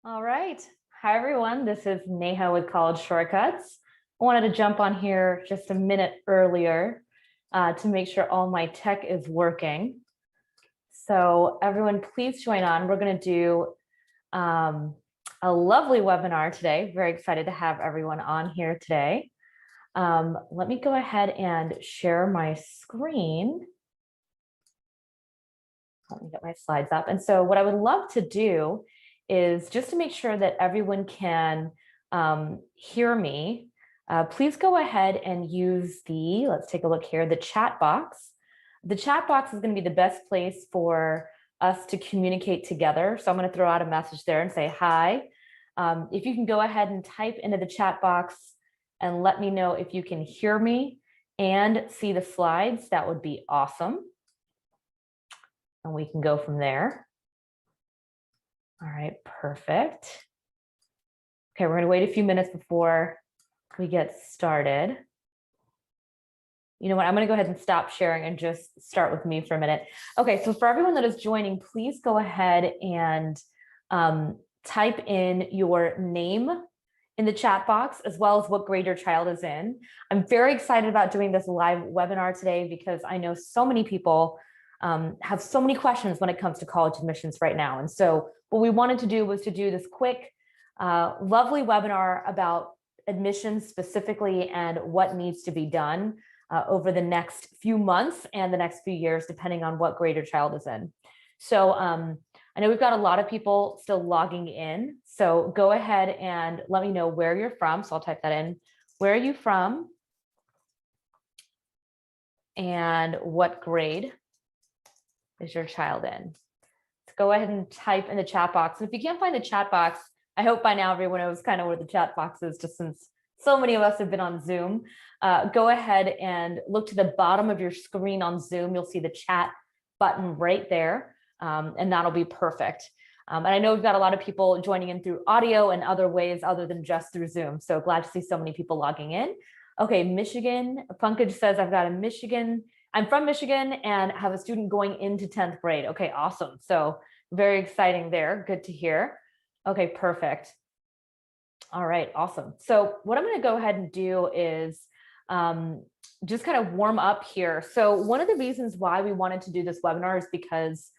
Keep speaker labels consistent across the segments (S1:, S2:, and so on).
S1: All right. Hi, everyone. This is Neha with College Shortcuts. I wanted to jump on here just a minute earlier to make sure all my tech is working. So everyone, please join on. We're going to do a lovely webinar today. Very excited to have everyone on here today. Let me go ahead and share my screen. Let me get my slides up. And so what I would love to do is just to make sure that everyone can hear me, please go ahead and use let's take a look here, the chat box. The chat box is going to be the best place for us to communicate together. So I'm going to throw out a message there and say hi. If you can go ahead and type into the chat box and let me know if you can hear me and see the slides, that would be awesome. And we can go from there. All right, perfect. Okay, we're going to wait a few minutes before we get started. You know what, I'm going to go ahead and stop sharing and just start with me for a minute. Okay, so for everyone that is joining, please go ahead and type in your name in the chat box, as well as what grade your child is in. I'm very excited about doing this live webinar today because I know so many people have so many questions when it comes to college admissions right now. And so what we wanted to do was to do this quick, lovely webinar about admissions specifically and what needs to be done over the next few months and the next few years, depending on what grade your child is in. So I know we've got a lot of people still logging in. So go ahead and let me know where you're from. So I'll type that in. Where are you from? And what grade is your child in? So go ahead and type in the chat box. And if you can't find the chat box, I hope by now everyone knows kind of where the chat box is, just since so many of us have been on Zoom. Go ahead and look to the bottom of your screen on Zoom. You'll see the chat button right there, and that'll be perfect. And I know we've got a lot of people joining in through audio and other ways other than just through Zoom. So glad to see so many people logging in. Okay, Michigan. Pankaj says, I've got a Michigan. I'm from Michigan and have a student going into 10th grade. Okay, awesome. So very exciting there. Good to hear. Okay, perfect. All right, awesome. So what I'm going to go ahead and do is just kind of warm up here. So one of the reasons why we wanted to do this webinar is because,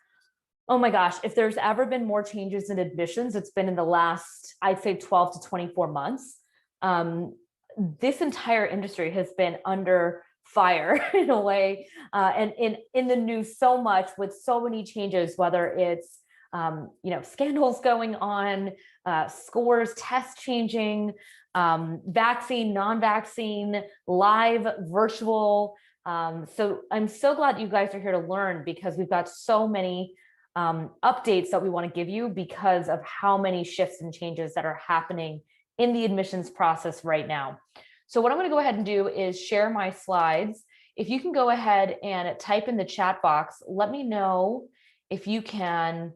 S1: oh my gosh, if there's ever been more changes in admissions, it's been in the last, I'd say 12 to 24 months. This entire industry has been under fire in a way, and in the news so much with so many changes, whether it's scandals going on, scores, tests changing, vaccine, non-vaccine, live, virtual. So I'm so glad you guys are here to learn, because we've got so many updates that we want to give you because of how many shifts and changes that are happening in the admissions process right now. So what I'm going to go ahead and do is share my slides. If you can go ahead and type in the chat box, let me know if you can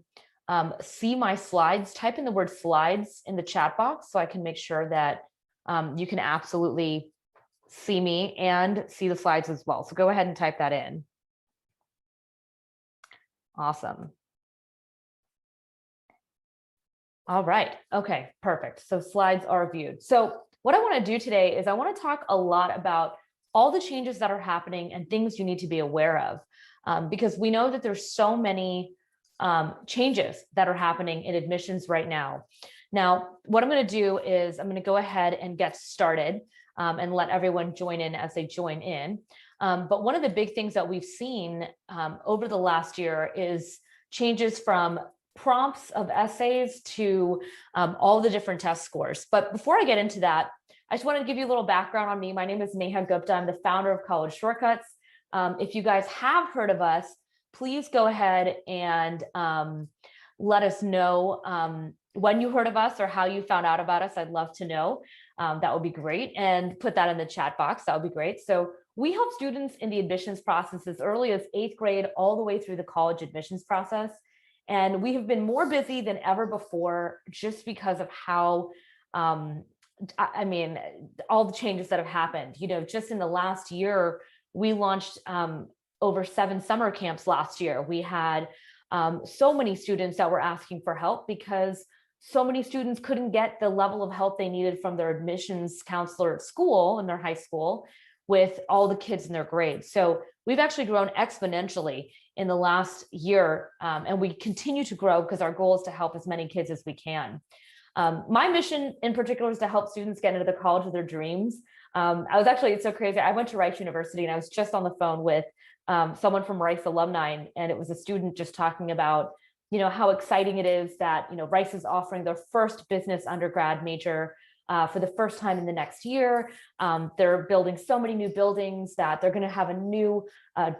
S1: see my slides. Type in the word slides in the chat box so I can make sure that you can absolutely see me and see the slides as well. So go ahead and type that in. Awesome. All right. Okay, perfect. So slides are viewed. So what I want to do today is I want to talk a lot about all the changes that are happening and things you need to be aware of, because we know that there's so many changes that are happening in admissions right now. Now, what I'm going to do is I'm going to go ahead and get started and let everyone join in as they join in. But one of the big things that we've seen over the last year is changes from prompts of essays to all the different test scores. But before I get into that, I just wanted to give you a little background on me. My name is Neha Gupta. I'm the founder of College Shortcuts. If you guys have heard of us, please go ahead and let us know when you heard of us or how you found out about us. I'd love to know. That would be great. And put that in the chat box. That would be great. So we help students in the admissions process as early as 8th grade all the way through the college admissions process. And we have been more busy than ever before just because of how, I mean, all the changes that have happened. You know, just in the last year, we launched over 7 summer camps last year. We had so many students that were asking for help because so many students couldn't get the level of help they needed from their admissions counselor at school, in their high school, with all the kids in their grades. So we've actually grown exponentially in the last year, and we continue to grow because our goal is to help as many kids as we can. My mission in particular is to help students get into the college of their dreams. It's so crazy. I went to Rice University and I was just on the phone with someone from Rice alumni, and it was a student just talking about, how exciting it is that, Rice is offering their first business undergrad major for the first time in the next year. They're building so many new buildings that they're going to have a new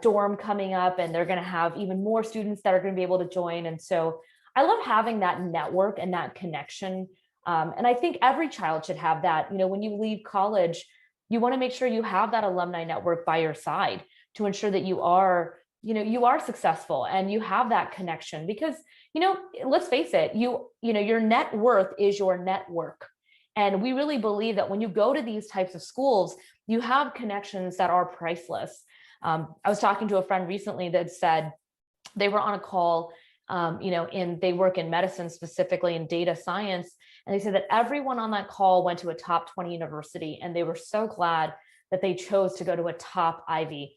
S1: dorm coming up, and they're going to have even more students that are going to be able to join. And so I love having that network and that connection. And I think every child should have that. When you leave college, you want to make sure you have that alumni network by your side to ensure that you are successful and you have that connection, because, let's face it, your net worth is your network. And we really believe that when you go to these types of schools, you have connections that are priceless. I was talking to a friend recently that said they were on a call, they work in medicine, specifically in data science. And they said that everyone on that call went to a top 20 university, and they were so glad that they chose to go to a top Ivy,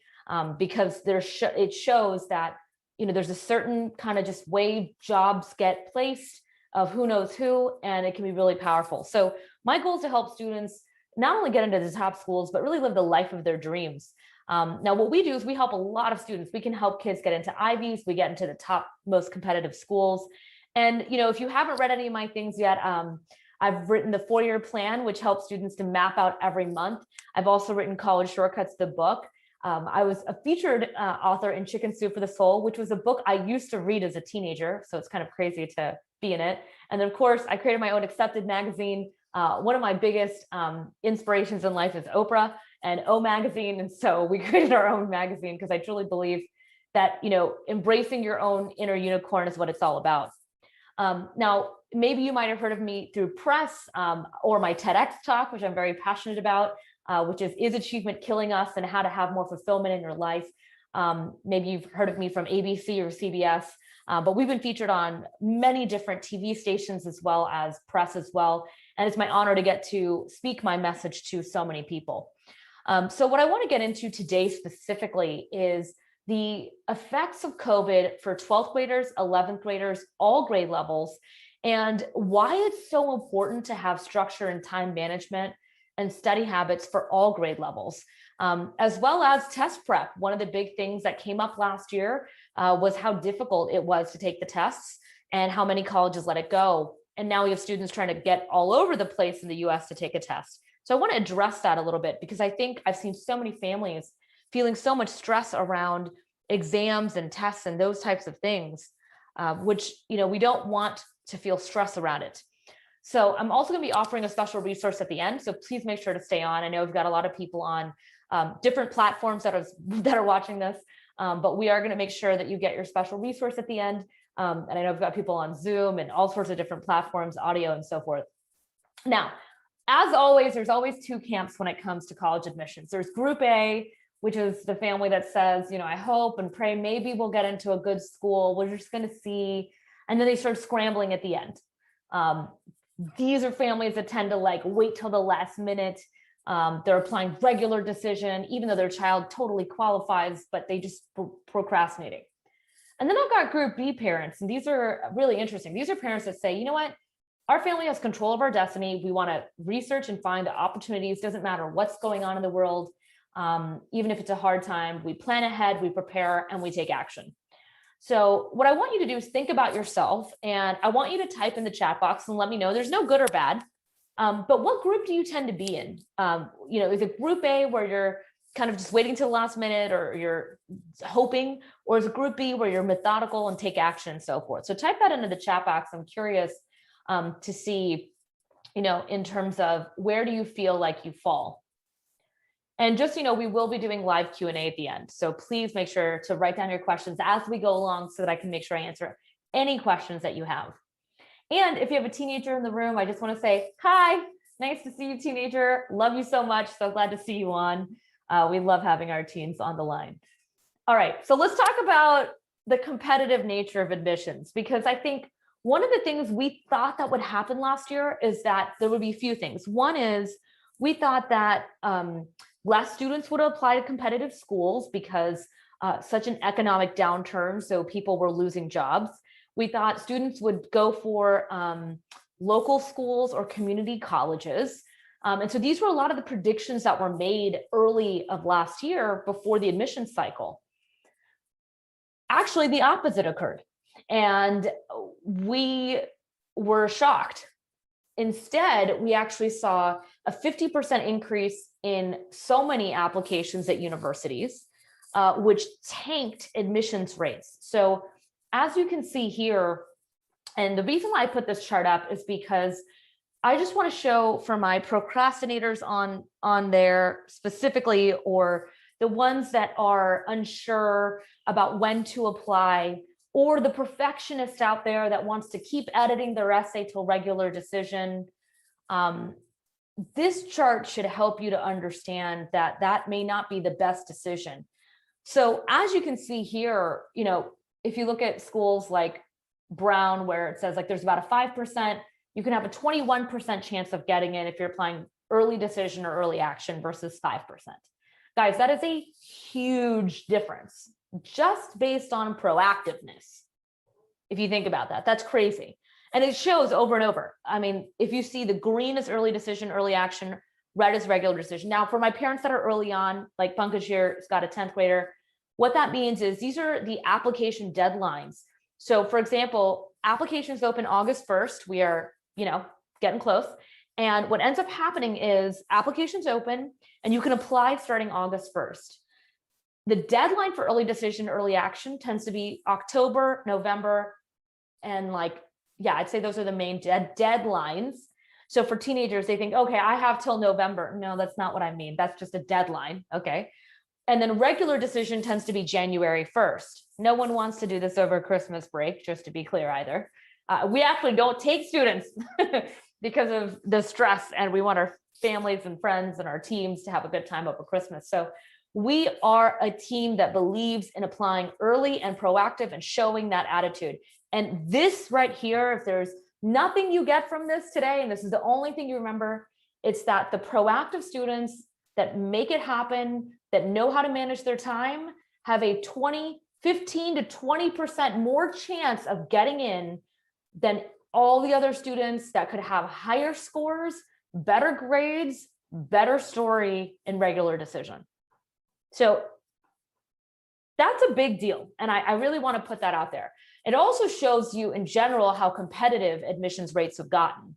S1: because it shows that, there's a certain kind of just way jobs get placed of who knows who, and it can be really powerful. So my goal is to help students not only get into the top schools, but really live the life of their dreams. Now, what we do is we help a lot of students. We can help kids get into Ivies. We get into the top, most competitive schools. And, if you haven't read any of my things yet, I've written the 4-year plan, which helps students to map out every month. I've also written College Shortcuts, the book. I was a featured author in Chicken Soup for the Soul, which was a book I used to read as a teenager. So it's kind of crazy to be in it. And then, of course, I created my own Accepted magazine. One of my biggest inspirations in life is Oprah and O Magazine. And so we created our own magazine because I truly believe that, embracing your own inner unicorn is what it's all about. Now, maybe you might have heard of me through press or my TEDx talk, which I'm very passionate about, which is Achievement Killing Us, and how to have more fulfillment in your life. Maybe you've heard of me from ABC or CBS, but we've been featured on many different TV stations as well as press as well. And it's my honor to get to speak my message to so many people. So what I want to get into today specifically is the effects of COVID for 12th graders, 11th graders, all grade levels, and why it's so important to have structure and time management and study habits for all grade levels, as well as test prep. One of the big things that came up last year was how difficult it was to take the tests and how many colleges let it go. And now we have students trying to get all over the place in the US to take a test. So I want to address that a little bit, because I think I've seen so many families feeling so much stress around exams and tests and those types of things, which, we don't want to feel stress around it. So I'm also going to be offering a special resource at the end. So please make sure to stay on. I know we've got a lot of people on different platforms that are watching this, but we are going to make sure that you get your special resource at the end. And I know we've got people on Zoom and all sorts of different platforms, audio and so forth. Now, as always, there's always two camps when it comes to college admissions. There's Group A, which is the family that says, I hope and pray maybe we'll get into a good school. We're just going to see. And then they start scrambling at the end. These are families that tend to wait till the last minute. They're applying regular decision, even though their child totally qualifies, but they just procrastinating. And then I've got Group B parents, and these are really interesting. These are parents that say, what? Our family has control of our destiny. We want to research and find the opportunities. Doesn't matter what's going on in the world. Even if it's a hard time, we plan ahead, we prepare, and we take action. So what I want you to do is think about yourself, and I want you to type in the chat box and let me know. There's no good or bad, but what group do you tend to be in? Is it Group A where you're kind of just waiting till the last minute, or you're hoping, or is it Group B where you're methodical and take action and so forth? So type that into the chat box. I'm curious to see, in terms of where do you feel like you fall? And just, we will be doing live Q&A at the end. So please make sure to write down your questions as we go along so that I can make sure I answer any questions that you have. And if you have a teenager in the room, I just want to say, hi, nice to see you, teenager. Love you so much. So glad to see you on. We love having our teens on the line. All right, so let's talk about the competitive nature of admissions, because I think one of the things we thought that would happen last year is that there would be a few things. One is we thought that less students would apply to competitive schools because such an economic downturn, so people were losing jobs. We thought students would go for local schools or community colleges. And so these were a lot of the predictions that were made early of last year before the admission cycle. Actually, the opposite occurred, and we were shocked. Instead, we actually saw a 50% increase in so many applications at universities, which tanked admissions rates. So as you can see here, and the reason why I put this chart up is because I just want to show for my procrastinators on there specifically, or the ones that are unsure about when to apply, or the perfectionist out there that wants to keep editing their essay till regular decision. This chart should help you to understand that that may not be the best decision. So as you can see here, you know, if you look at schools like Brown, where it says like there's about a 5%, you can have a 21% chance of getting in if you're applying early decision or early action versus 5%. Guys, that is a huge difference just based on proactiveness. If you think about that, that's crazy. And it shows over and over. I mean, if you see the green is early decision, early action, red is regular decision. Now, for my parents that are early on, like Pankaj here has got a 10th grader, what that means is these are the application deadlines. So for example, applications open August 1st. We are, you know, getting close. And what ends up happening is applications open and you can apply starting August 1st. The deadline for early decision, early action tends to be October, November, and like, yeah, I'd say those are the main deadlines. So for teenagers, they think, okay, I have till November. No, that's not what I mean. That's just a deadline. Okay. And then regular decision tends to be January 1st. No one wants to do this over Christmas break, just to be clear either. We actually don't take students because of the stress, and we want our families and friends and our teams to have a good time over Christmas. So we are a team that believes in applying early and proactive and showing that attitude. And this right here, if there's nothing you get from this today, and this is the only thing you remember, it's that the proactive students that make it happen, that know how to manage their time, have a 15 to 20% more chance of getting in than all the other students that could have higher scores, better grades, better story in regular decision. So that's a big deal. And I really want to put that out there. It also shows you in general how competitive admissions rates have gotten.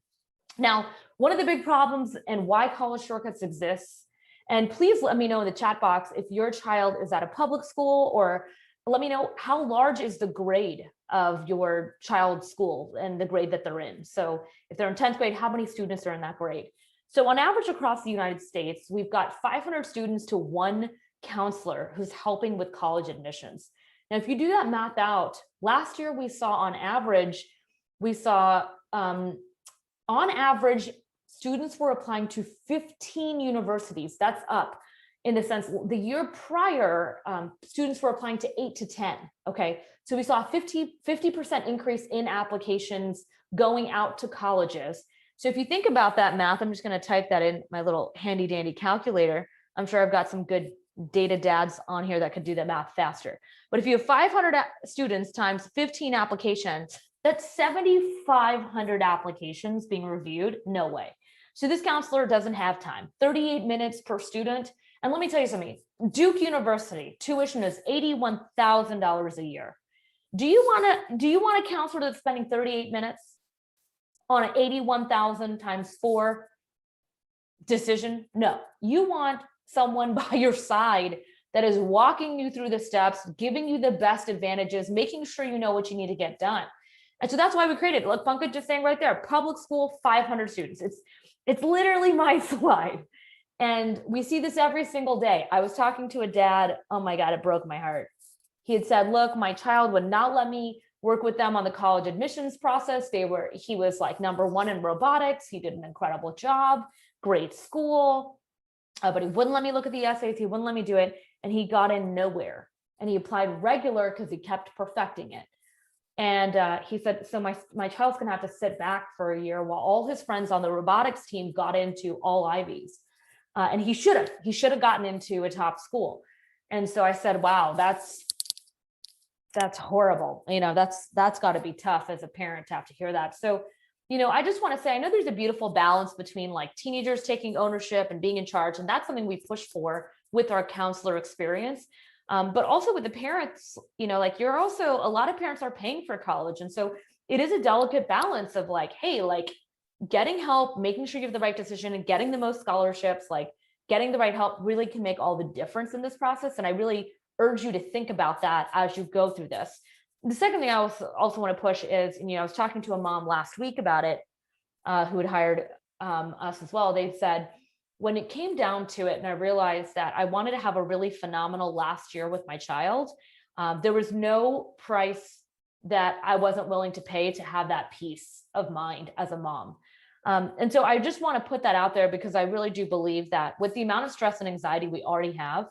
S1: Now, one of the big problems and why college shortcuts exists, and please let me know in the chat box if your child is at a public school, or let me know how large is the grade of your child's school and the grade that they're in. So if they're in 10th grade, how many students are in that grade? So on average across the United States, we've got 500 students to one counselor who's helping with college admissions. Now, if you do that math out, last year we saw on average, on average, students were applying to 15 universities. That's up in the sense, the year prior, students were applying to 8 to 10, okay? So we saw a 50% increase in applications going out to colleges. So if you think about that math, I'm just gonna type that in my little handy dandy calculator. I'm sure I've got some good data dads on here that could do that math faster. But if you have 500 students times 15 applications, that's 7,500 applications being reviewed. No way. So this counselor doesn't have time. 38 minutes per student. And let me tell you something, Duke University tuition is $81,000 a year. Do you want a counselor that's spending 38 minutes on an 81,000 times 4 decision? No, you want someone by your side that is walking you through the steps, giving you the best advantages, making sure you know what you need to get done. And so that's why we created it. Look, Pankaj just saying right there, public school, 500 students. It's literally my slide. And we see this every single day. I was talking to a dad. Oh my God, it broke my heart. He had said, look, my child would not let me work with them on the college admissions process. He was like #1 in robotics. He did an incredible job, great school, but he wouldn't let me look at the essays. He wouldn't let me do it. And he got in nowhere. And he applied regular because he kept perfecting it. And he said, so my child's gonna have to sit back for a year while all his friends on the robotics team got into all Ivies. And he should have gotten into a top school. And so I said, wow, that's horrible. That's got to be tough as a parent to have to hear that. So, I just want to say, I know there's a beautiful balance between like teenagers taking ownership and being in charge. And that's something we push for with our counselor experience. But also with the parents, like a lot of parents are paying for college. And so it is a delicate balance of like, hey, like getting help, making sure you have the right decision and getting the most scholarships, like getting the right help really can make all the difference in this process. And I really urge you to think about that as you go through this. The second thing I also want to push is, I was talking to a mom last week about it, who had hired us as well. They said, when it came down to it, and I realized that I wanted to have a really phenomenal last year with my child, there was no price that I wasn't willing to pay to have that peace of mind as a mom. And so I just want to put that out there because I really do believe that with the amount of stress and anxiety we already have,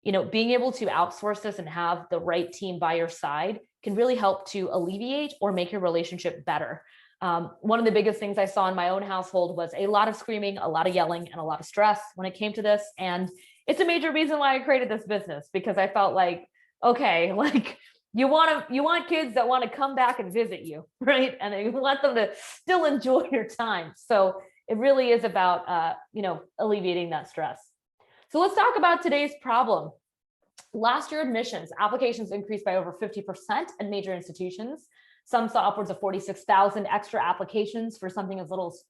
S1: being able to outsource this and have the right team by your side can really help to alleviate or make your relationship better. One of the biggest things I saw in my own household was a lot of screaming, a lot of yelling, and a lot of stress when it came to this. And it's a major reason why I created this business, because I felt like, okay, like you want kids that want to come back and visit you, right? And you want them to still enjoy your time. So it really is about, alleviating that stress. So let's talk about today's problem. Last year, admissions, applications increased by over 50% in major institutions. Some saw upwards of 46,000 extra applications for something as little as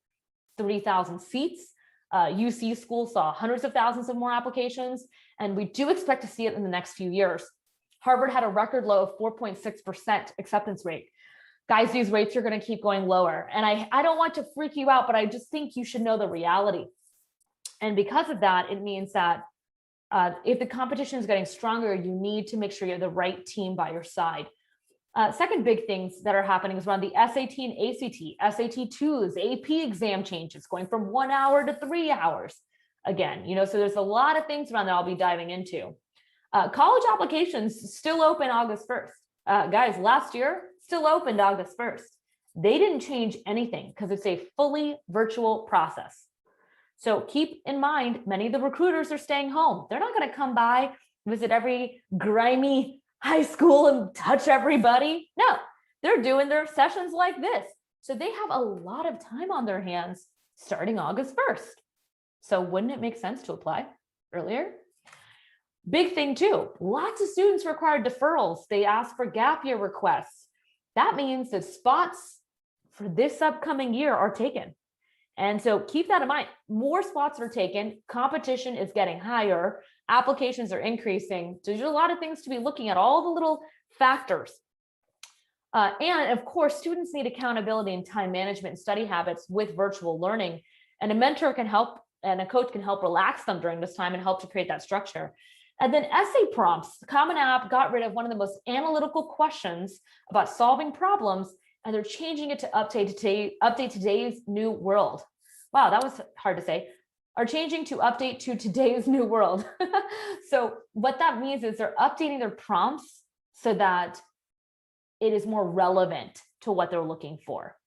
S1: 3,000 seats. UC schools saw hundreds of thousands of more applications, and we do expect to see it in the next few years. Harvard had a record low of 4.6% acceptance rate. Guys, these rates are going to keep going lower. And I don't want to freak you out, but I just think you should know the reality. And because of that, it means that if the competition is getting stronger, you need to make sure you have the right team by your side. Second big things that are happening is around the SAT and ACT, SAT2s, AP exam changes going from 1 hour to 3 hours. Again, so there's a lot of things around that I'll be diving into. College applications still open August 1st. Guys, last year still opened August 1st. They didn't change anything because it's a fully virtual process. So keep in mind, many of the recruiters are staying home. They're not going to come by, visit every grimy high school and touch everybody. No, they're doing their sessions like this. So they have a lot of time on their hands starting August 1st. So wouldn't it make sense to apply earlier? Big thing too, lots of students require deferrals. They ask for gap year requests. That means that spots for this upcoming year are taken. And so keep that in mind. More spots are taken. Competition is getting higher. Applications are increasing. So there's a lot of things to be looking at, all the little factors. And of course, students need accountability and time management and study habits with virtual learning. And a mentor can help, and a coach can help relax them during this time and help to create that structure. And then essay prompts. The Common App got rid of one of the most analytical questions about solving problems, and they're changing it to update today's new world. Wow, that was hard to say. Are changing to update to today's new world. So what that means is they're updating their prompts so that it is more relevant to what they're looking for.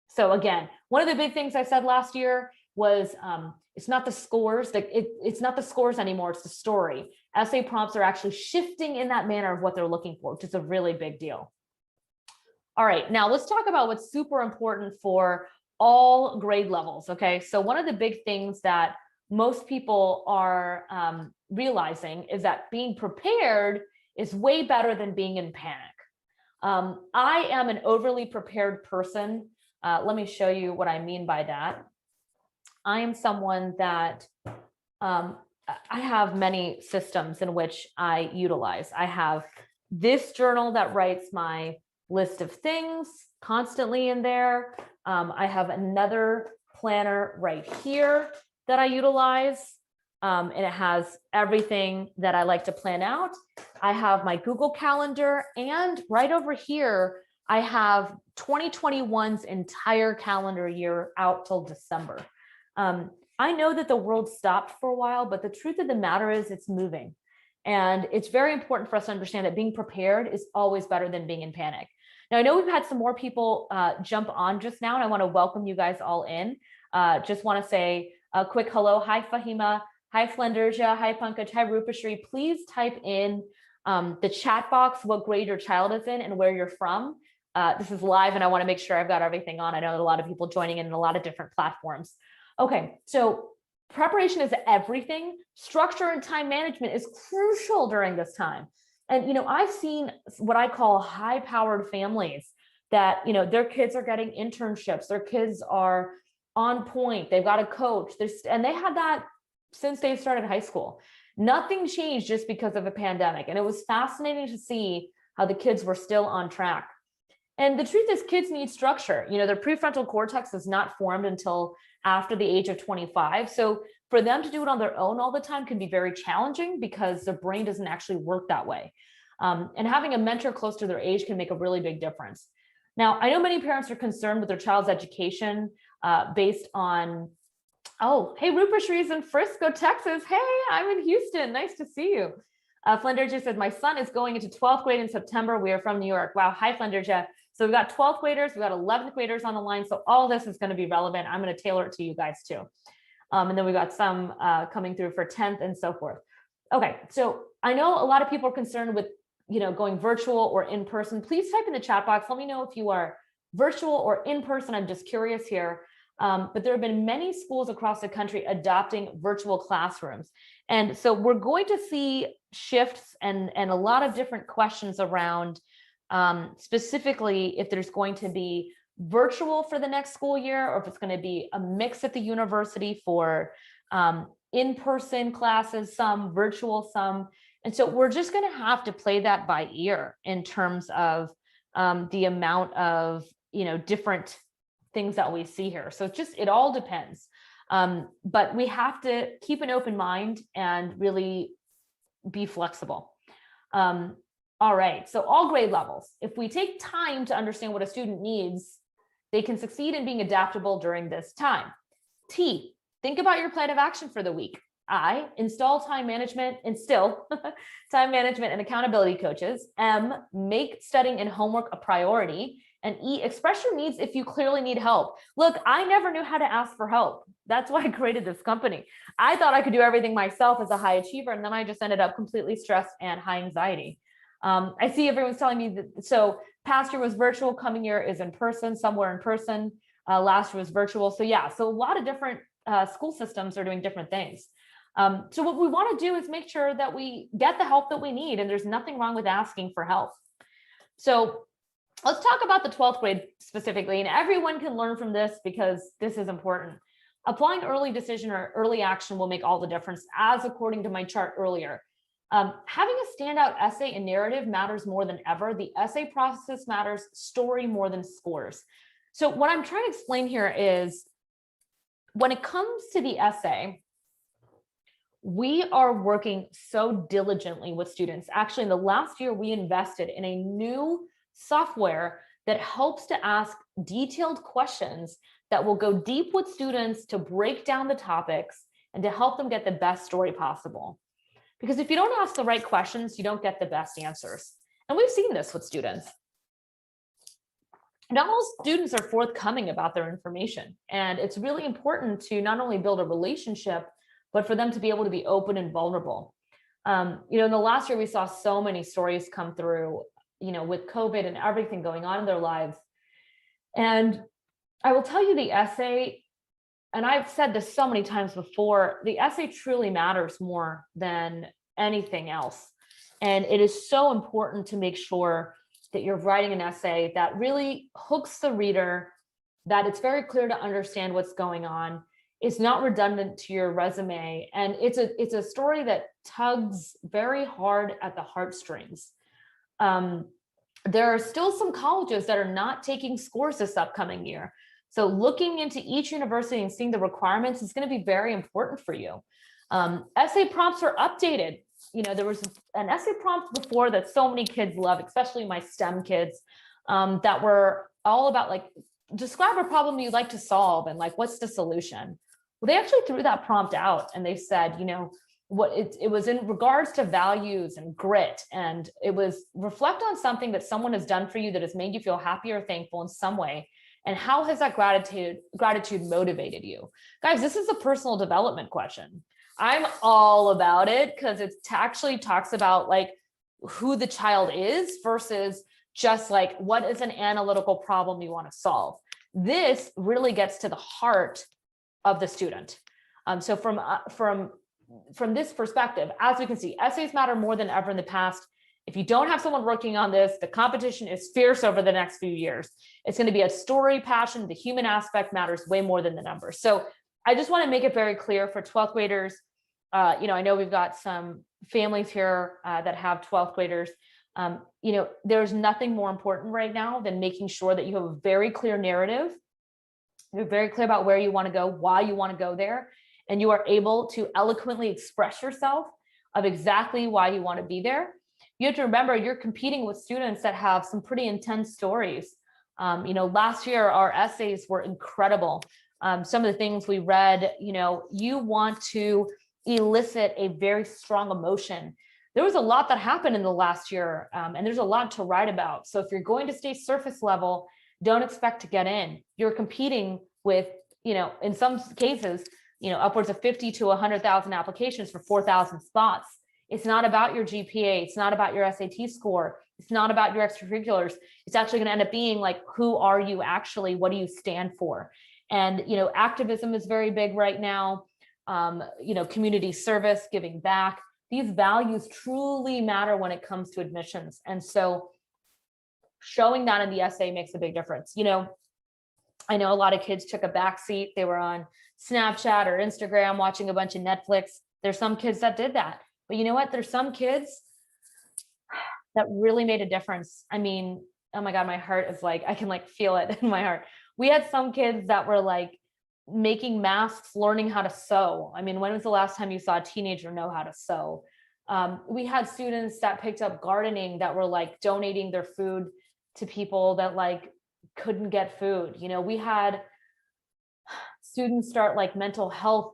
S1: So again, one of the big things I said last year was it's not the scores, it's not the scores anymore, it's the story. Essay prompts are actually shifting in that manner of what they're looking for, which is a really big deal. All right, now let's talk about what's super important for all grade levels, okay? So one of the big things that most people are realizing is that being prepared is way better than being in panic. I am an overly prepared person. Let me show you what I mean by that. I am someone that I have many systems in which I utilize. I have this journal that writes my list of things constantly in there. I have another planner right here that I utilize, and it has everything that I like to plan out. I have my Google Calendar, and right over here, I have 2021's entire calendar year out till December. I know that the world stopped for a while, but the truth of the matter is it's moving. And it's very important for us to understand that being prepared is always better than being in panic. Now, I know we've had some more people jump on just now, and I want to welcome you guys all in. Just want to say a quick hello. Hi, Fahima. Hi, Flenderja. Hi, Pankaj. Hi, Rupashri. Please type in the chat box what grade your child is in and where you're from. This is live, and I want to make sure I've got everything on. I know a lot of people joining in a lot of different platforms. Okay, so preparation is everything. Structure and time management is crucial during this time. And, I've seen what I call high-powered families that, their kids are getting internships, their kids are on point, they've got a coach, and they had that since they started high school. Nothing changed just because of a pandemic. And it was fascinating to see how the kids were still on track. And the truth is, kids need structure. Their prefrontal cortex is not formed until after the age of 25. So for them to do it on their own all the time can be very challenging because their brain doesn't actually work that way. And having a mentor close to their age can make a really big difference. Now, I know many parents are concerned with their child's education based on, oh, hey, Rupashri is in Frisco, Texas. Hey, I'm in Houston. Nice to see you. Flenderja said, my son is going into 12th grade in September. We are from New York. Wow. Hi, Flenderja. So we've got 12th graders, we've got 11th graders on the line. So all this is going to be relevant. I'm going to tailor it to you guys too. And then we got some coming through for 10th and so forth. Okay, so I know a lot of people are concerned with, going virtual or in person. Please type in the chat box. Let me know if you are virtual or in person. I'm just curious here. But there have been many schools across the country adopting virtual classrooms. And so we're going to see shifts and a lot of different questions around specifically if there's going to be virtual for the next school year, or if it's going to be a mix at the university for in-person classes, some virtual, some. And so we're just going to have to play that by ear in terms of the amount of, different things that we see here. So it all depends. But we have to keep an open mind and really be flexible. All right, so all grade levels. If we take time to understand what a student needs, they can succeed in being adaptable during this time. T, think about your plan of action for the week. I, instill time management and accountability coaches. M, make studying and homework a priority. And E, express your needs if you clearly need help. Look, I never knew how to ask for help. That's why I created this company. I thought I could do everything myself as a high achiever, and then I just ended up completely stressed and high anxiety. I see everyone's telling me that, so past year was virtual, coming year is in person, somewhere in person, last year was virtual. So yeah, so a lot of different school systems are doing different things. So what we want to do is make sure that we get the help that we need, and there's nothing wrong with asking for help. So let's talk about the 12th grade specifically, and everyone can learn from this because this is important. Applying early decision or early action will make all the difference, as according to my chart earlier. Having a standout essay and narrative matters more than ever. The essay process matters, story more than scores. So what I'm trying to explain here is when it comes to the essay, we are working so diligently with students. Actually, in the last year, we invested in a new software that helps to ask detailed questions that will go deep with students to break down the topics and to help them get the best story possible. Because if you don't ask the right questions, you don't get the best answers. And we've seen this with students. Not all students are forthcoming about their information. And it's really important to not only build a relationship, but for them to be able to be open and vulnerable. In the last year, we saw so many stories come through, with COVID and everything going on in their lives. And I will tell you the essay, and I've said this so many times before, the essay truly matters more than anything else. And it is so important to make sure that you're writing an essay that really hooks the reader, that it's very clear to understand what's going on. It's not redundant to your resume. And it's a story that tugs very hard at the heartstrings. There are still some colleges that are not taking scores this upcoming year. So looking into each university and seeing the requirements is going to be very important for you. Essay prompts are updated. There was an essay prompt before that so many kids love, especially my STEM kids, that were all about describe a problem you'd like to solve and what's the solution? Well, they actually threw that prompt out and they said, it was in regards to values and grit, and it was reflect on something that someone has done for you that has made you feel happy or thankful in some way, and how has that gratitude motivated you? Guys, this is a personal development question. I'm all about it because it actually talks about like who the child is versus just like what is an analytical problem you want to solve. This really gets to the heart of the student. So from this perspective, as we can see, essays matter more than ever in the past. If you don't have someone working on this, the competition is fierce over the next few years. It's going to be a story, passion. The human aspect matters way more than the numbers. So I just want to make it very clear for 12th graders. I know we've got some families here that have 12th graders. There's nothing more important right now than making sure that you have a very clear narrative. You're very clear about where you want to go, why you want to go there, and you are able to eloquently express yourself of exactly why you want to be there. You have to remember you're competing with students that have some pretty intense stories. Last year our essays were incredible. Some of the things we read, you want to elicit a very strong emotion. There was a lot that happened in the last year, and there's a lot to write about. So if you're going to stay surface level, don't expect to get in. You're competing with, in some cases, upwards of 50 to 100,000 applications for 4,000 spots. It's not about your GPA. It's not about your SAT score. It's not about your extracurriculars. It's actually going to end up being like, who are you actually? What do you stand for? And, activism is very big right now. Community service, giving back. These values truly matter when it comes to admissions. And so showing that in the essay makes a big difference. I know a lot of kids took a back seat. They were on Snapchat or Instagram watching a bunch of Netflix. There's some kids that did that. But you know what? There's some kids that really made a difference. I mean, oh my God, my heart is like, I can like feel it in my heart. We had some kids that were like making masks, learning how to sew. I mean, when was the last time you saw a teenager know how to sew? We had students that picked up gardening that were like donating their food to people that like couldn't get food. We had students start like mental health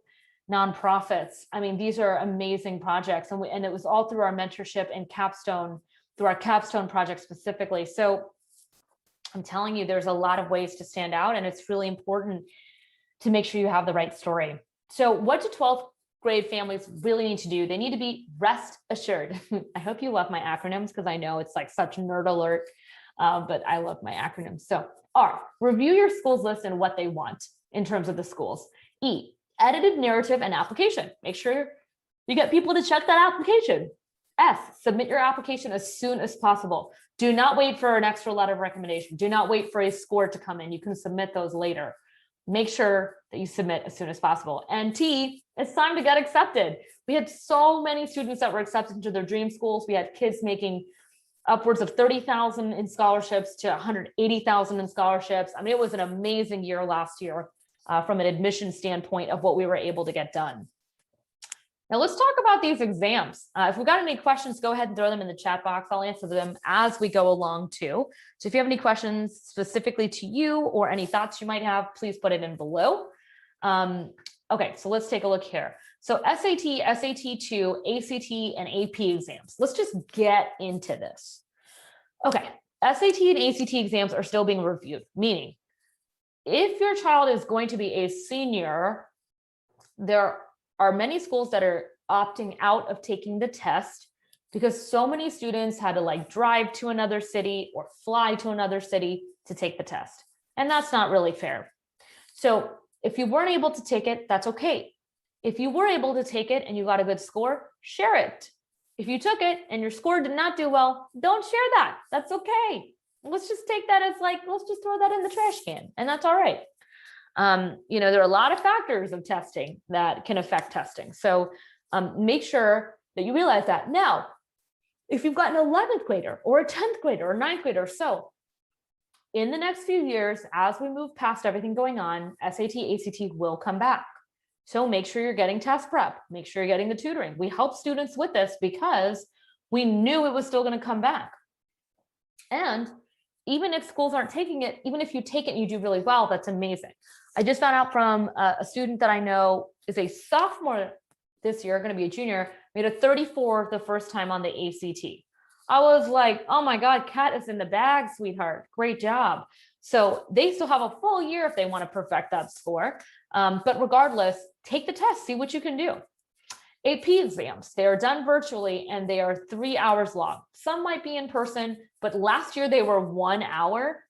S1: nonprofits. I mean, these are amazing projects, and it was all through our mentorship and Capstone, through our Capstone project specifically. So I'm telling you, there's a lot of ways to stand out, and it's really important to make sure you have the right story. So what do 12th grade families really need to do? They need to be rest assured. I hope you love my acronyms because I know it's like such nerd alert, but I love my acronyms. So R, review your school's list and what they want in terms of the schools. E, edited narrative and application. Make sure you get people to check that application. S, submit your application as soon as possible. Do not wait for an extra letter of recommendation. Do not wait for a score to come in. You can submit those later. Make sure that you submit as soon as possible. And T, it's time to get accepted. We had so many students that were accepted into their dream schools. We had kids making upwards of 30,000 in scholarships to 180,000 in scholarships. I mean, it was an amazing year last year from an admission standpoint of what we were able to get done. Now let's talk about these exams. If we've got any questions, go ahead and throw them in the chat box. I'll answer them as we go along too. So if you have any questions specifically to you or any thoughts you might have, please put it in below. Okay, so let's take a look here. So SAT, SAT2, ACT, and AP exams. Let's just get into this. Okay, SAT and ACT exams are still being reviewed, meaning if your child is going to be a senior, there are many schools that are opting out of taking the test because so many students had to like drive to another city or fly to another city to take the test. And that's not really fair. So if you weren't able to take it, that's okay. If you were able to take it and you got a good score, share it. If you took it and your score did not do well, don't share that. That's okay. Let's just take that as like, let's just throw that in the trash can, and that's all right. There are a lot of factors of testing that can affect testing. So make sure that you realize that. Now, if you've got an 11th grader or a 10th grader or 9th grader, so in the next few years, as we move past everything going on, SAT, ACT will come back. So make sure you're getting test prep, make sure you're getting the tutoring. We help students with this because we knew it was still going to come back. And even if schools aren't taking it, even if you take it and you do really well, that's amazing. I just found out from a student that I know is a sophomore this year, going to be a junior, made a 34 the first time on the ACT. I was like, oh my God, Kat is in the bag, sweetheart. Great job. So they still have a full year if they want to perfect that score. But regardless, take the test, see what you can do. AP exams, they are done virtually and they are 3 hours long. Some might be in person, but last year they were 1 hour,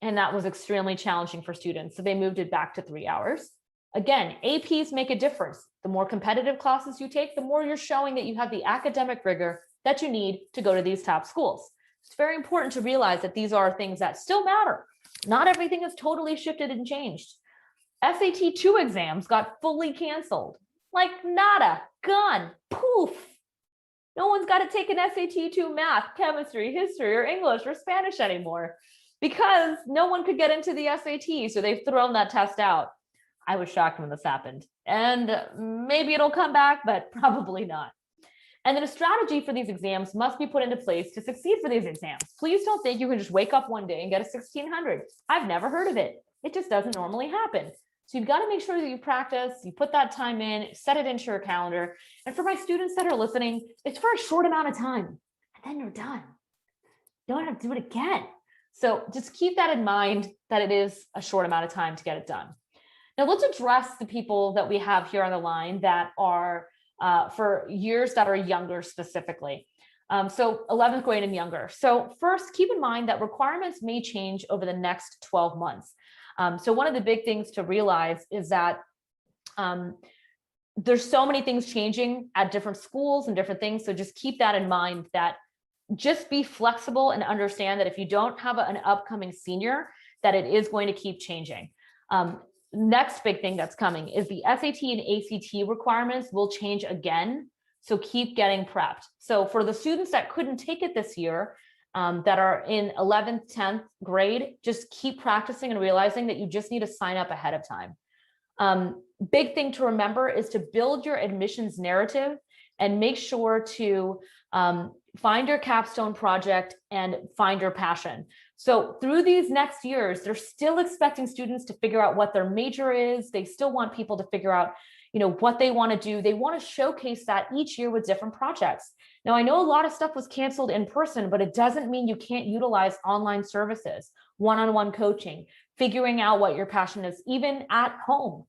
S1: and that was extremely challenging for students. So they moved it back to 3 hours. Again, APs make a difference. The more competitive classes you take, the more you're showing that you have the academic rigor that you need to go to these top schools. It's very important to realize that these are things that still matter. Not everything is totally shifted and changed. SAT 2 exams got fully canceled. Like nada, gone, poof. No one's got to take an SAT 2 math, chemistry, history, or English, or Spanish anymore because no one could get into the SAT. So they've thrown that test out. I was shocked when this happened. And maybe it'll come back, but probably not. And then a strategy for these exams must be put into place to succeed for these exams. Please don't think you can just wake up one day and get a 1600. I've never heard of it. It just doesn't normally happen. So you've got to make sure that you practice, you put that time in, set it into your calendar. And for my students that are listening, it's for a short amount of time, and then you're done. You don't have to do it again. So just keep that in mind, that it is a short amount of time to get it done. Now let's address the people that we have here on the line that are for years that are younger specifically. So 11th grade and younger. So first, keep in mind that requirements may change over the next 12 months. So one of the big things to realize is that there's so many things changing at different schools and different things. So just keep that in mind, that just be flexible and understand that if you don't have an upcoming senior, that it is going to keep changing. Next big thing that's coming is the SAT and ACT requirements will change again. So keep getting prepped. So for the students that couldn't take it this year, that are in 11th, 10th grade, just keep practicing and realizing that you just need to sign up ahead of time. Big thing to remember is to build your admissions narrative and make sure to find your capstone project and find your passion. So through these next years, they're still expecting students to figure out what their major is. They still want people to figure out, what they want to do. They want to showcase that each year with different projects. Now, I know a lot of stuff was canceled in person, but it doesn't mean you can't utilize online services, one-on-one coaching, figuring out what your passion is, even at home.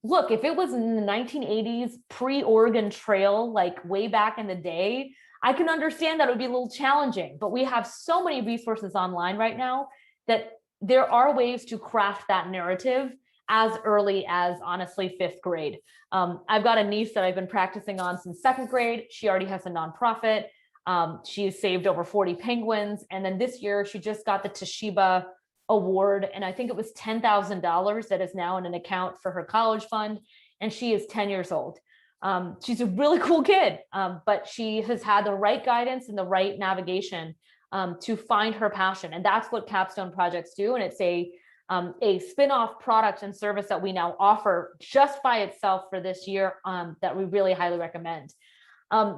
S1: Look, if it was in the 1980s, pre-Oregon Trail, like way back in the day, I can understand that it would be a little challenging, but we have so many resources online right now that there are ways to craft that narrative as early as, honestly, 5th grade. I've got a niece that I've been practicing on since 2nd grade. She already has a nonprofit. She's saved over 40 penguins. And then this year she just got the Toshiba award. And I think it was $10,000 that is now in an account for her college fund. And she is 10 years old. She's a really cool kid, but she has had the right guidance and the right navigation to find her passion. And that's what Capstone Projects do. And it's a spin-off product and service that we now offer just by itself for this year that we really highly recommend.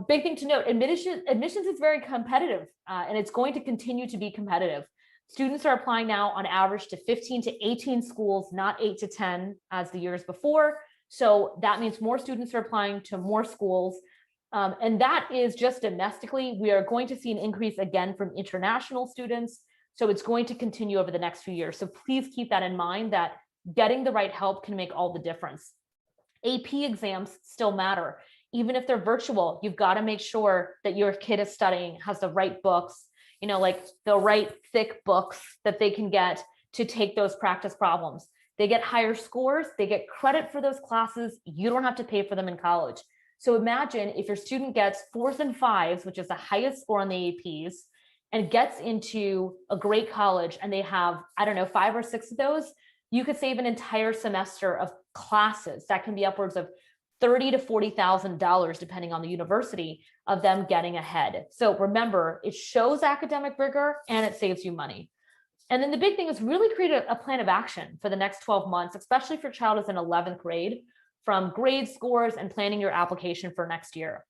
S1: Big thing to note, admissions is very competitive and it's going to continue to be competitive. Students are applying now on average to 15 to 18 schools, not 8 to 10 as the years before. So that means more students are applying to more schools. And that is just domestically. We are going to see an increase again from international students. So it's going to continue over the next few years. So please keep that in mind, that getting the right help can make all the difference. AP exams still matter. Even if they're virtual, you've got to make sure that your kid is studying, has the right books, like the right thick books that they can get to take those practice problems. They get higher scores, they get credit for those classes. You don't have to pay for them in college. So imagine if your student gets 4s and 5s, which is the highest score on the APs, and gets into a great college and they have, 5 or 6 of those, you could save an entire semester of classes. That can be upwards of $30,000 to $40,000, depending on the university, of them getting ahead. So remember, it shows academic rigor and it saves you money. And then the big thing is really create a plan of action for the next 12 months, especially if your child is in 11th grade, from grade scores and planning your application for next year.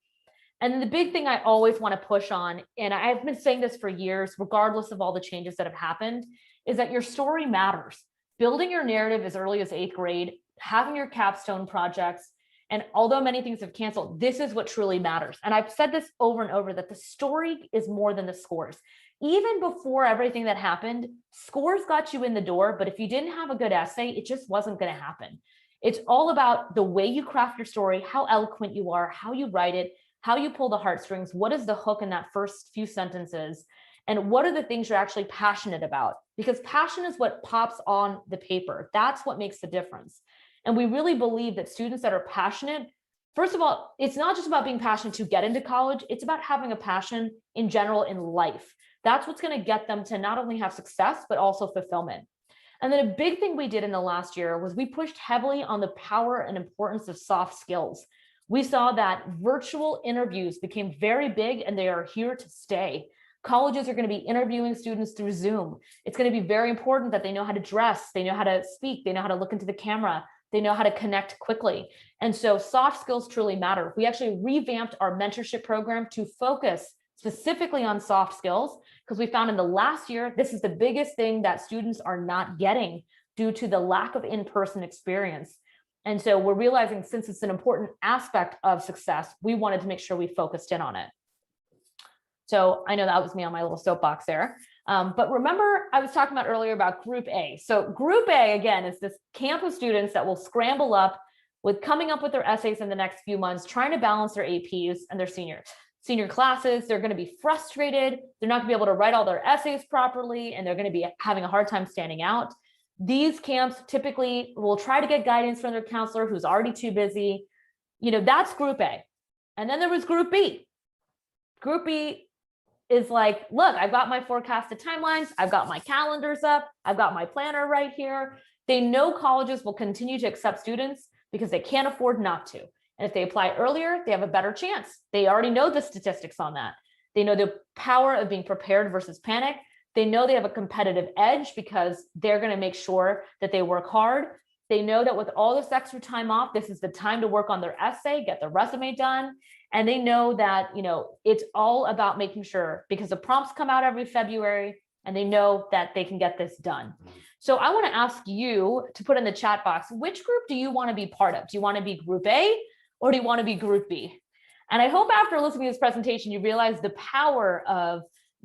S1: And then the big thing I always want to push on, and I've been saying this for years, regardless of all the changes that have happened, is that your story matters. Building your narrative as early as 8th grade, having your capstone projects, And although many things have canceled, this is what truly matters. And I've said this over and over, that the story is more than the scores. Even before everything that happened, scores got you in the door, but if you didn't have a good essay, it just wasn't going to happen. It's all about the way you craft your story, how eloquent you are, how you write it, how you pull the heartstrings, what is the hook in that first few sentences, and what are the things you're actually passionate about? Because passion is what pops on the paper. That's what makes the difference. And we really believe that students that are passionate, first of all, it's not just about being passionate to get into college, it's about having a passion in general in life. That's what's going to get them to not only have success, but also fulfillment. And then a big thing we did in the last year was we pushed heavily on the power and importance of soft skills. We saw that virtual interviews became very big, and they are here to stay. Colleges are going to be interviewing students through Zoom. It's going to be very important that they know how to dress, they know how to speak, they know how to look into the camera, they know how to connect quickly. And so soft skills truly matter. We actually revamped our mentorship program to focus specifically on soft skills, because we found in the last year, this is the biggest thing that students are not getting due to the lack of in-person experience. And so we're realizing, since it's an important aspect of success, we wanted to make sure we focused in on it. So I know that was me on my little soapbox there. But remember, I was talking about earlier about Group A. So Group A, again, is this camp of students that will scramble up with coming up with their essays in the next few months, trying to balance their APs and their senior classes. They're going to be frustrated. They're not going to be able to write all their essays properly, and they're going to be having a hard time standing out. These camps typically will try to get guidance from their counselor who's already too busy. That's Group A. And then there was Group B. Group B is like, look, I've got my forecasted timelines. I've got my calendars up. I've got my planner right here. They know colleges will continue to accept students because they can't afford not to. And if they apply earlier, they have a better chance. They already know the statistics on that. They know the power of being prepared versus panic. They know they have a competitive edge because they're going to make sure that they work hard. They know that with all this extra time off, this is the time to work on their essay, get their resume done. And they know that, it's all about making sure, because the prompts come out every February, and they know that they can get this done. So I want to ask you to put in the chat box, which group do you want to be part of? Do you want to be Group A, or do you want to be Group B? And I hope after listening to this presentation, you realize the power of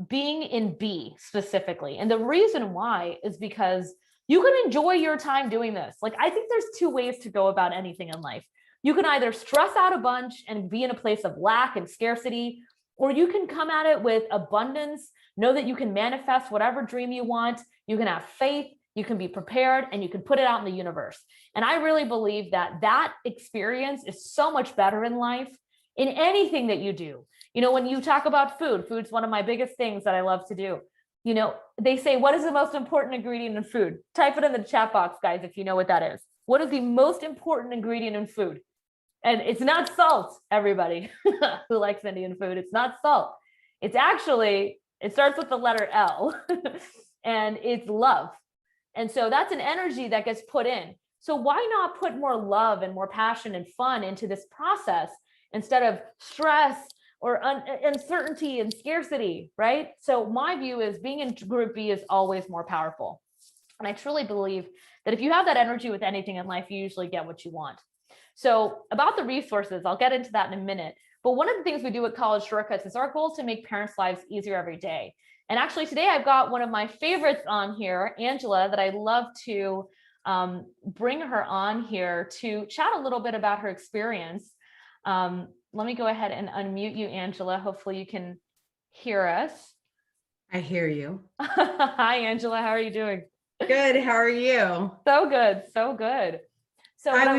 S1: being in B specifically. And the reason why is because you can enjoy your time doing this. Like, I think there's two ways to go about anything in life. You can either stress out a bunch and be in a place of lack and scarcity, or you can come at it with abundance, know that you can manifest whatever dream you want, you can have faith, you can be prepared, and you can put it out in the universe. And I really believe that that experience is so much better in life, in anything that you do. When you talk about food's one of my biggest things that I love to do. They say, what is the most important ingredient in food? Type it in the chat box, guys, if you know what that is. What is the most important ingredient in food? And it's not salt, everybody who likes Indian food. It's not salt. It's actually, it starts with the letter L and it's love. And so that's an energy that gets put in. So why not put more love and more passion and fun into this process instead of stress or uncertainty and scarcity, right? So my view is being in Group B is always more powerful. And I truly believe that if you have that energy with anything in life, you usually get what you want. So about the resources, I'll get into that in a minute. But one of the things we do at College Shortcuts is our goal is to make parents' lives easier every day. And actually today I've got one of my favorites on here, Angela, that I love to bring her on here to chat a little bit about her experience. Let me go ahead and unmute you, Angela. Hopefully you can hear us.
S2: I hear you.
S1: Hi, Angela. How are you doing?
S2: Good. How are you?
S1: So good. So good. So
S2: I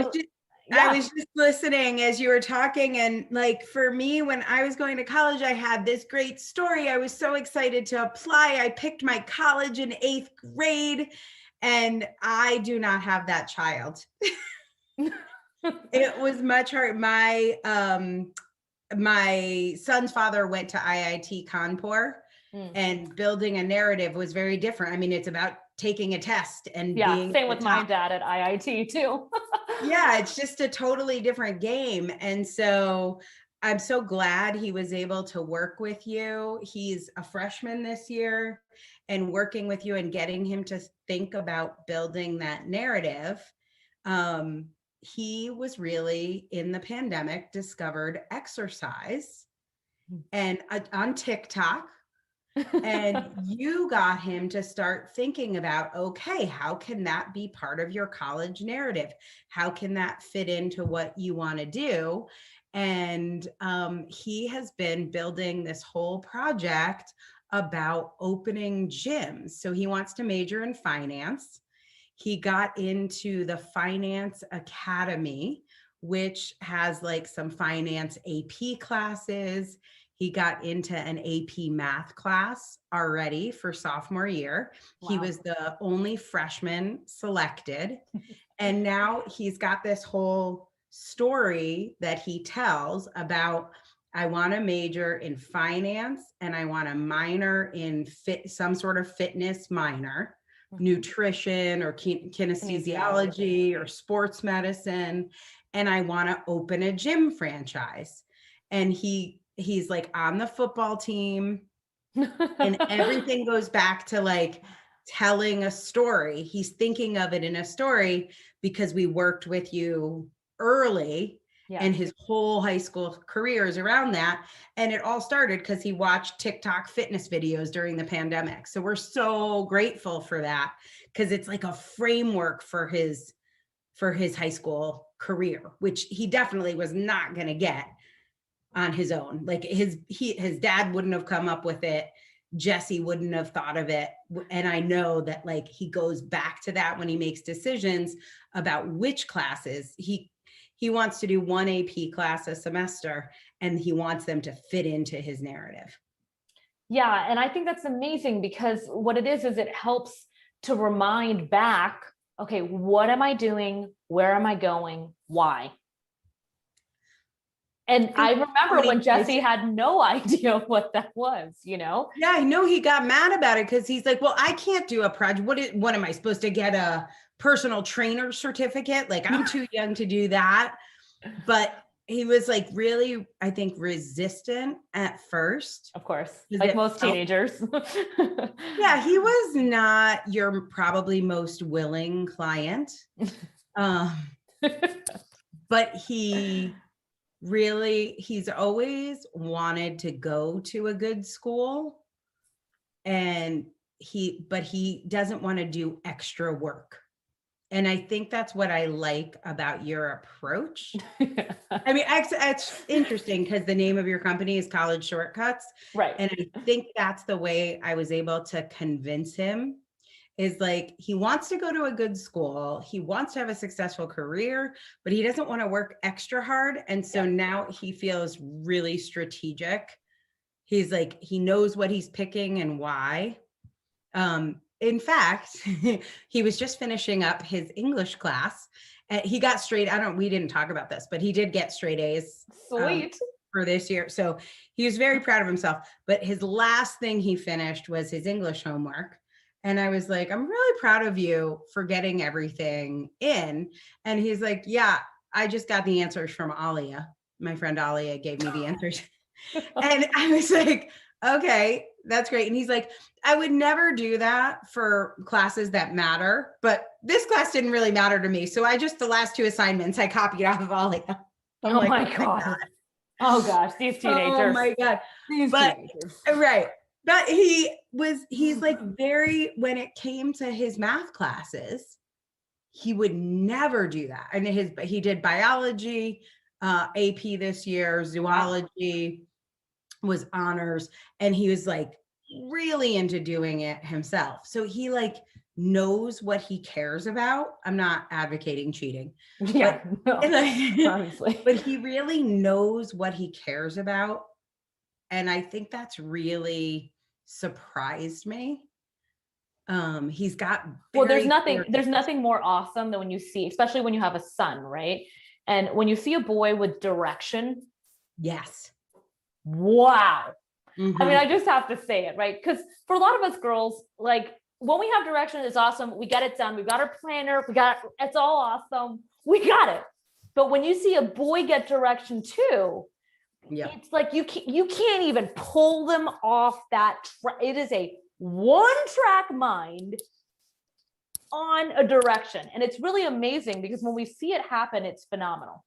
S2: was just listening as you were talking, and like for me, when I was going to college, I had this great story. I was so excited to apply. I picked my college in 8th grade, and I do not have that child. It was much hard. My son's father went to IIT Kanpur, and building a narrative was very different. I mean, it's about taking a test and being
S1: same with my dad at IIT too.
S2: Yeah, it's just a totally different game. And so I'm so glad he was able to work with you. He's a freshman this year, and working with you and getting him to think about building that narrative he was really in the pandemic, discovered exercise and on TikTok. And you got him to start thinking about, okay, how can that be part of your college narrative? How can that fit into what you want to do? And he has been building this whole project about opening gyms. So he wants to major in finance. He got into the Finance Academy, which has like some finance AP classes. He got into an AP math class already for sophomore year. Wow. He was the only freshman selected. And now he's got this whole story that he tells about, I want to major in finance and I want to minor in some sort of fitness minor, nutrition or kinesiology or sports medicine. And I want to open a gym franchise. And he's like on the football team and everything goes back to like telling a story. He's thinking of it in a story because we worked with you early. Yeah. And his whole high school career is around that. And it all started because he watched TikTok fitness videos during the pandemic. So we're so grateful for that because it's like a framework for his high school career, which he definitely was not going to get on his own. Like his dad wouldn't have come up with it. Jesse wouldn't have thought of it. And I know that like he goes back to that when he makes decisions about which classes he wants to do one AP class a semester and he wants them to fit into his narrative.
S1: Yeah. And I think that's amazing because what it is it helps to remind back, okay, what am I doing? Where am I going? Why? And I remember when Jesse had no idea what that was, you know?
S2: Yeah, I know he got mad about it because he's like, well, I can't do a project. What am I supposed to get a personal trainer certificate? Like I'm too young to do that. But he was like really, I think, resistant at first.
S1: Of course, like most teenagers.
S2: Yeah, he was not your probably most willing client. But he's always wanted to go to a good school but he doesn't want to do extra work. And I think that's what I like about your approach. I mean, it's interesting because the name of your company is College Shortcuts.
S1: Right.
S2: And I think that's the way I was able to convince him is like, he wants to go to a good school. He wants to have a successful career, but he doesn't want to work extra hard. And so now he feels really strategic. He's like, he knows what he's picking and why. In fact, he was just finishing up his English class and he got we didn't talk about this, but he did get straight A's.
S1: Sweet.
S2: For this year. So he was very proud of himself, but his last thing he finished was his English homework. And I was like, I'm really proud of you for getting everything in. And he's like, yeah, I just got the answers from Alia. My friend Alia gave me the answers. And I was like, okay, that's great. And he's like, I would never do that for classes that matter, but this class didn't really matter to me. So the last two assignments I copied off of Alia.
S1: Oh my God. Oh gosh, these teenagers.
S2: Oh my God. Teenagers. Right. But he's like when it came to his math classes, he would never do that. And he did biology, AP this year, zoology was honors. And he was like really into doing it himself. So he like knows what he cares about. I'm not advocating cheating.
S1: Yeah, obviously.
S2: But he really knows what he cares about. And I think that's really surprised me. He's got
S1: there's nothing more awesome than when you see, especially when you have a son, right? And when you see a boy with direction.
S2: Yes.
S1: Wow. Mm-hmm. I mean, I just have to say it, right? Because for a lot of us girls, like when we have direction, it's awesome. We get it done. We've got our planner. It's all awesome. We got it. But when you see a boy get direction too, it's like you can't even pull them off that track. It is a one-track mind. on a direction. And it's really amazing because when we see it happen, it's phenomenal.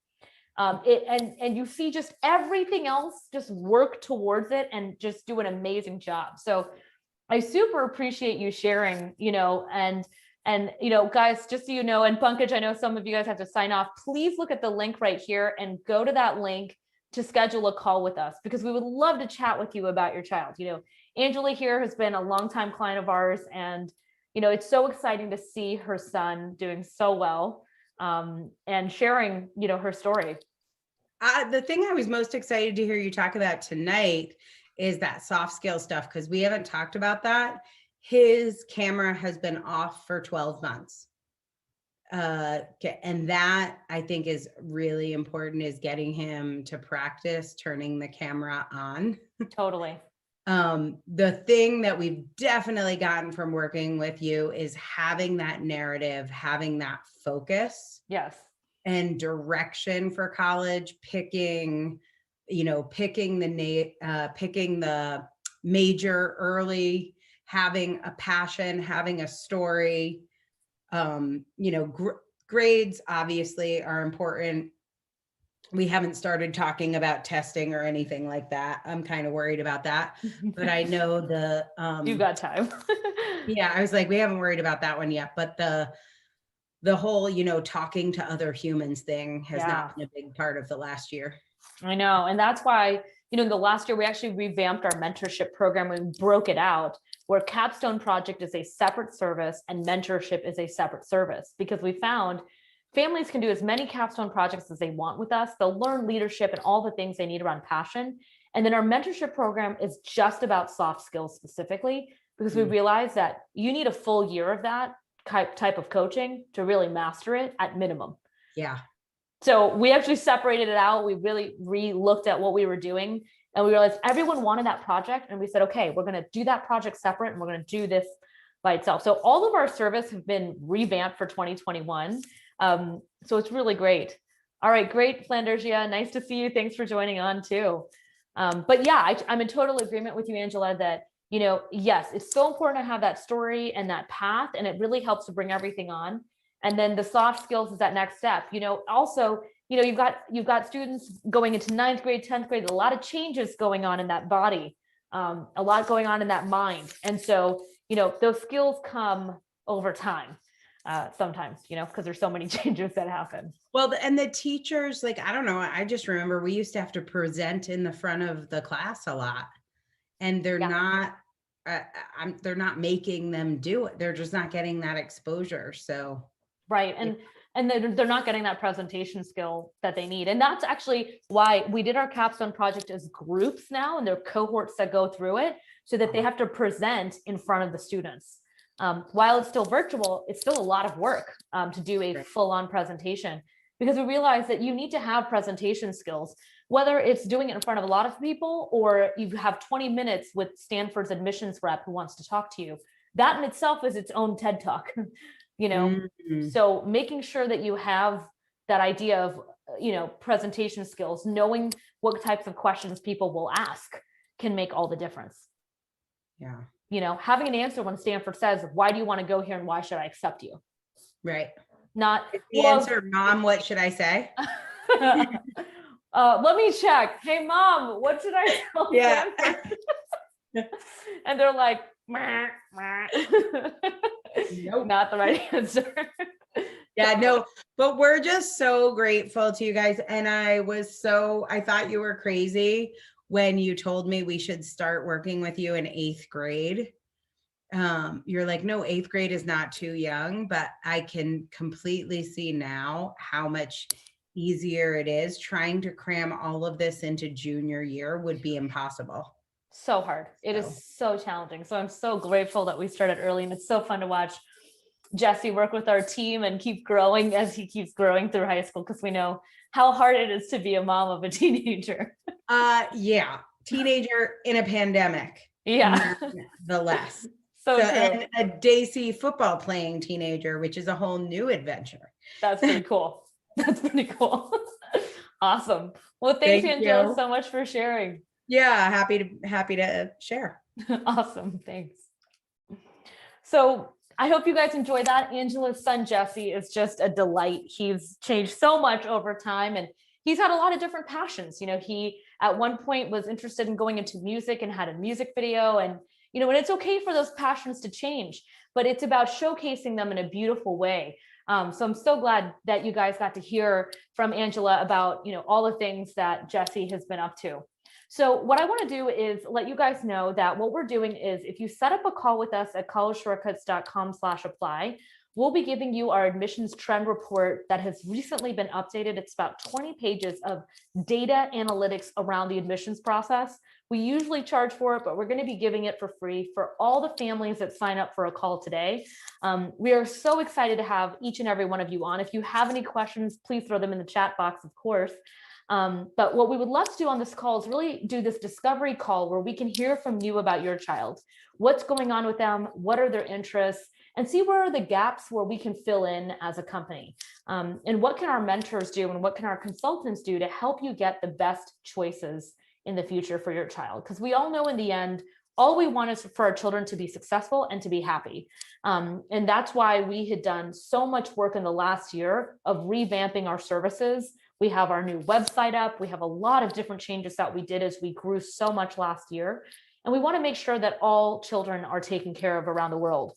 S1: And you see just everything else just work towards it and just do an amazing job. So I super appreciate you sharing, and guys, just so you know, and Pankaj, I know some of you guys have to sign off. Please look at the link right here and go to that link to schedule a call with us, because we would love to chat with you about your child. Angela here has been a longtime client of ours, and it's so exciting to see her son doing so well, and sharing her story.
S2: The thing I was most excited to hear you talk about tonight is that soft skill stuff, because we haven't talked about that. His camera has been off for 12 months. And that I think is really important, is getting him to practice turning the camera on.
S1: Totally.
S2: The thing that we've definitely gotten from working with you is having that narrative, having that focus.
S1: Yes.
S2: And direction for college, picking the major early, having a passion, having a story. Grades obviously are important. We haven't started talking about testing or anything like that. I'm kind of worried about that, but I know
S1: you got time.
S2: Yeah, I was like, we haven't worried about that one yet, but the whole, talking to other humans thing has not been a big part of the last year.
S1: I know. And that's why, the last year we actually revamped our mentorship program. We broke it out, where Capstone Project is a separate service and mentorship is a separate service, because we found families can do as many capstone projects as they want with us. They'll learn leadership and all the things they need around passion. And then our mentorship program is just about soft skills specifically, because we realized that you need a full year of that type of coaching to really master it at minimum.
S2: Yeah.
S1: So we actually separated it out. We really re-looked at what we were doing, and we realized everyone wanted that project. And we said, okay, we're going to do that project separate, and we're going to do this by itself. So all of our service have been revamped for 2021. So it's really great. All right, great, Flandersia. Nice to see you. Thanks for joining on too. But yeah, I'm in total agreement with you, Angela, that, yes, it's so important to have that story and that path, and it really helps to bring everything on. And then the soft skills is that next step. Also, you've got students going into 9th grade, 10th grade, a lot of changes going on in that body, a lot going on in that mind. And so, those skills come over time. Sometimes, because there's so many changes that happen.
S2: Well, and the teachers, I don't know, I just remember we used to have to present in the front of the class a lot, and they're not making them do it. They're just not getting that exposure. So.
S1: Right. And they're not getting that presentation skill that they need. And that's actually why we did our Capstone Project as groups now, and there are cohorts that go through it, so that they have to present in front of the students. While it's still virtual, it's still a lot of work to do a full-on presentation, because we realize that you need to have presentation skills, whether it's doing it in front of a lot of people or you have 20 minutes with Stanford's admissions rep who wants to talk to you. That in itself is its own TED Talk. So making sure that you have that idea of, presentation skills, knowing what types of questions people will ask can make all the difference.
S2: Yeah.
S1: Having an answer when Stanford says, why do you want to go here and why should I accept you?
S2: Right.
S1: Not
S2: the answer, Mom, what should I say?
S1: Let me check. Hey, Mom, what should I tell Stanford? And they're like, meh, meh. Nope. Not the right answer.
S2: Yeah, no, but we're just so grateful to you guys. And I thought you were crazy when you told me we should start working with you in 8th grade. You're like, no, 8th grade is not too young, but I can completely see now how much easier it is. Trying to cram all of this into junior year would be impossible.
S1: So hard. It is so challenging. So I'm so grateful that we started early, and it's so fun to watch Jesse work with our team and keep growing as he keeps growing through high school, because we know how hard it is to be a mom of a teenager.
S2: Yeah. Teenager in a pandemic.
S1: Yeah.
S2: The less.
S1: So
S2: and a Daisy football playing teenager, which is a whole new adventure.
S1: That's pretty cool. That's pretty cool. Awesome. Well, thanks, Angela, so much for sharing.
S2: Yeah, happy to share.
S1: Awesome. Thanks. So I hope you guys enjoy that. Angela's son, Jesse, is just a delight. He's changed so much over time, and he's had a lot of different passions. He at one point was interested in going into music and had a music video. And it's okay for those passions to change, but it's about showcasing them in a beautiful way. So I'm so glad that you guys got to hear from Angela about, all the things that Jesse has been up to. So what I want to do is let you guys know that what we're doing is, if you set up a call with us at collegeshortcuts.com/apply, we'll be giving you our admissions trend report that has recently been updated. It's about 20 pages of data analytics around the admissions process. We usually charge for it, but we're going to be giving it for free for all the families that sign up for a call today. We are so excited to have each and every one of you on. If you have any questions, please throw them in the chat box, of course. But what we would love to do on this call is really do this discovery call where we can hear from you about your child. What's going on with them? What are their interests? And see where are the gaps where we can fill in as a company. And what can our mentors do and what can our consultants do to help you get the best choices in the future for your child? Because we all know in the end, all we want is for our children to be successful and to be happy. And that's why we had done so much work in the last year of revamping our services. We have our new website up. We have a lot of different changes that we did as we grew so much last year. And we want to make sure that all children are taken care of around the world.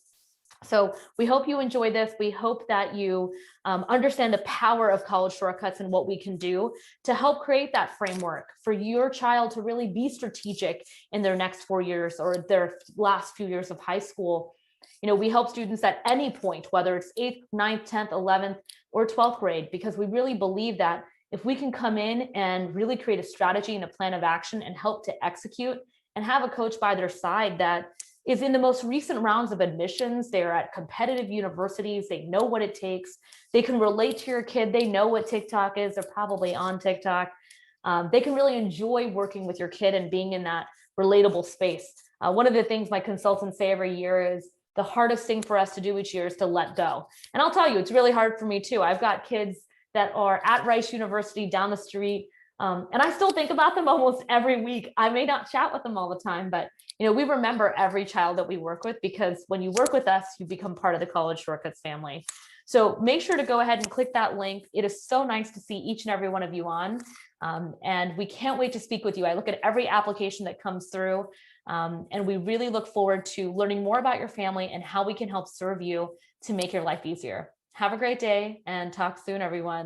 S1: So we hope you enjoy this. We hope that you understand the power of College Shortcuts and what we can do to help create that framework for your child to really be strategic in their next 4 years or their last few years of high school. We help students at any point, whether it's 8th, 9th, 10th, 11th, or 12th grade, because we really believe that if we can come in and really create a strategy and a plan of action and help to execute and have a coach by their side that is in the most recent rounds of admissions, they're at competitive universities, they know what it takes, they can relate to your kid, they know what TikTok is, they're probably on TikTok. They can really enjoy working with your kid and being in that relatable space. One of the things my consultants say every year is the hardest thing for us to do each year is to let go. And I'll tell you, it's really hard for me too. I've got kids that are at Rice University down the street. And I still think about them almost every week. I may not chat with them all the time, but we remember every child that we work with, because when you work with us, you become part of the College Shortcuts family. So make sure to go ahead and click that link. It is so nice to see each and every one of you on. And we can't wait to speak with you. I look at every application that comes through, and we really look forward to learning more about your family and how we can help serve you to make your life easier. Have a great day and talk soon, everyone.